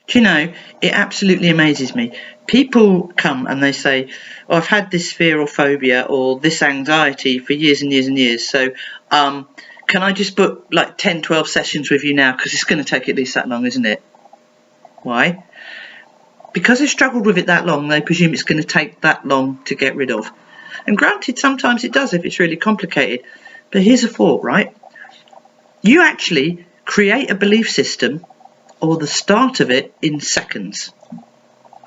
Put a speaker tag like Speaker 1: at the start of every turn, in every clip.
Speaker 1: Do you know, it absolutely amazes me. People come and they say, oh, I've had this fear or phobia or this anxiety for years and years and years. So can I just book like 10, 12 sessions with you now? Because it's going to take at least that long, isn't it? Why? Because they've struggled with it that long, they presume it's going to take that long to get rid of. And granted, sometimes it does if it's really complicated. But here's a thought, right? You actually create a belief system or the start of it in seconds.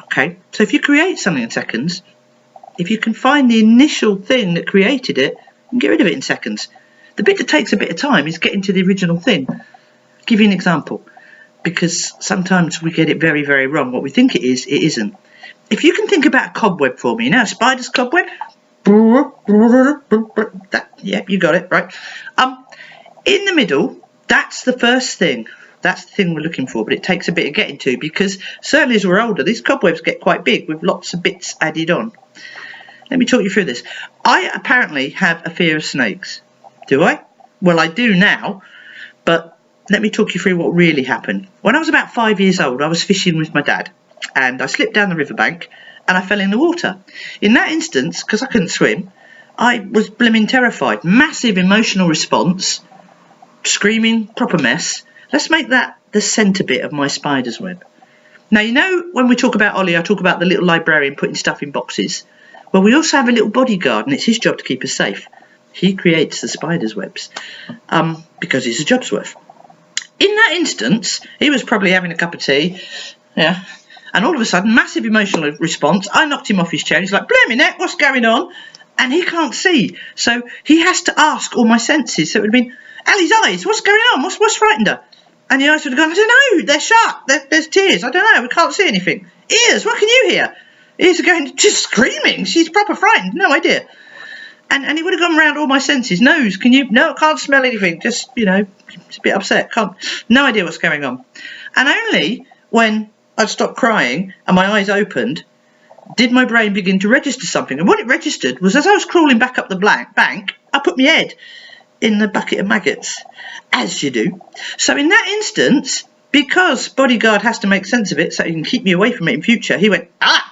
Speaker 1: Okay, so if you create something in seconds, if you can find the initial thing that created it, you can get rid of it in seconds. The bit that takes a bit of time is getting to the original thing. I'll give you an example, because sometimes we get it very, very wrong. What we think it is, it isn't. If you can think about a cobweb for me, you know, a spider's cobweb? Yeah, you got it, right? In the middle, that's the first thing. That's the thing we're looking for, but it takes a bit of getting to, because certainly as we're older, these cobwebs get quite big with lots of bits added on. Let me talk you through this. I apparently have a fear of snakes. Do I? Well, I do now, but let me talk you through what really happened. When I was about 5 years old, I was fishing with my dad, and I slipped down the riverbank and I fell in the water. In that instance, because I couldn't swim, I was blimmin' terrified. Massive emotional response, screaming, proper mess. Let's make that the centre bit of my spider's web. Now, you know, when we talk about Ollie, I talk about the little librarian putting stuff in boxes. Well, we also have a little bodyguard, and it's his job to keep us safe. He creates the spider's webs because it's a job's worth. In that instance, he was probably having a cup of tea, yeah, and all of a sudden, massive emotional response. I knocked him off his chair. He's like, blimey neck, what's going on? And he can't see, so he has to ask all my senses. So it would have been, Ellie's eyes, what's going on? What's frightened her? And the eyes would have gone, I don't know, they're shut, there's tears, I don't know, we can't see anything. Ears, what can you hear? Ears are going, just screaming, she's proper frightened, no idea. And he would have gone around all my senses. Nose, can you, no, can't smell anything, just, you know, it's a bit upset, no idea what's going on. And only when I'd stopped crying and my eyes opened, did my brain begin to register something. And what it registered was as I was crawling back up the bank, I put my head in the bucket of maggots, as you do. So in that instance, because bodyguard has to make sense of it so he can keep me away from it in future, he went,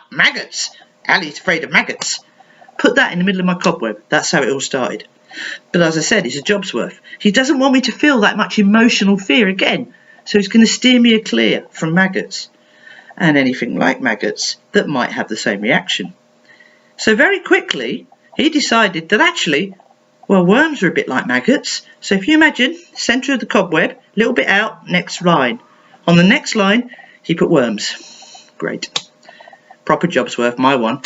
Speaker 1: maggots, Ali's afraid of maggots. Put that in the middle of my cobweb. That's how it all started. But as I said, it's a job's worth. He doesn't want me to feel that much emotional fear again, so he's going to steer me clear from maggots and anything like maggots that might have the same reaction. So very quickly he decided that actually, well, worms are a bit like maggots. So if you imagine, centre of the cobweb, little bit out, next line. On the next line, he put worms. Great. Proper job's worth, my one.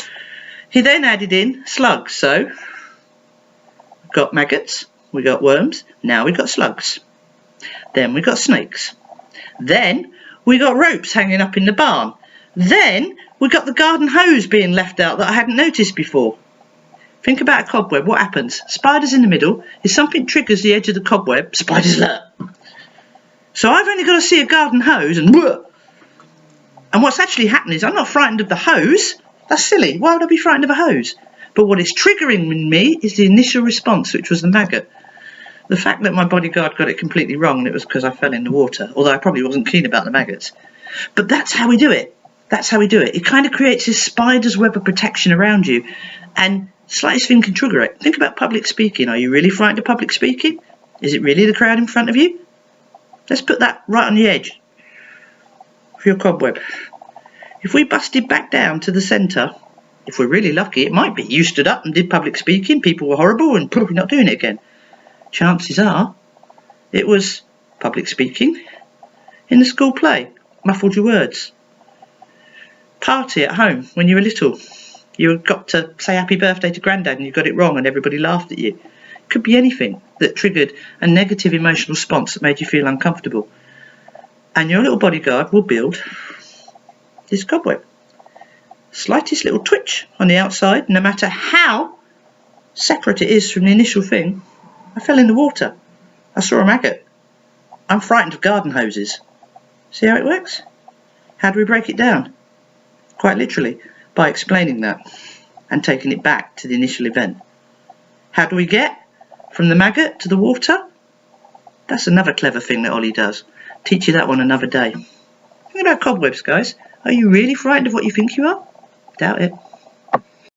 Speaker 1: He then added in slugs. So, we've got maggots, we got worms, now we've got slugs. Then we got snakes. Then we got ropes hanging up in the barn. Then we got the garden hose being left out that I hadn't noticed before. Think about a cobweb, what happens? Spiders in the middle, if something triggers the edge of the cobweb, spiders alert. So I've only got to see a garden hose and what's actually happening is I'm not frightened of the hose. That's silly, why would I be frightened of a hose? But what is triggering in me is the initial response, which was the maggot. The fact that my bodyguard got it completely wrong, and it was because I fell in the water, although I probably wasn't keen about the maggots. But that's how we do it. That's how we do it. It kind of creates this spider's web of protection around you, and slightest thing can trigger it. Think about public speaking. Are you really frightened of public speaking? Is it really the crowd in front of you? Let's put that right on the edge of your cobweb. If we busted back down to the centre, if we're really lucky, it might be you stood up and did public speaking, people were horrible and probably not doing it again. Chances are it was public speaking in the school play, muffled your words. Party at home when you were little. You got to say happy birthday to Grandad and you got it wrong and everybody laughed at you. It could be anything that triggered a negative emotional response that made you feel uncomfortable. And your little bodyguard will build this cobweb. Slightest little twitch on the outside, no matter how separate it is from the initial thing. I fell in the water. I saw a maggot. I'm frightened of garden hoses. See how it works? How do we break it down? Quite literally, by explaining that and taking it back to the initial event. How do we get from the maggot to the water? That's another clever thing that Ollie does. Teach you that one another day. Something about cobwebs, guys. Are you really frightened of what you think you are? Doubt it.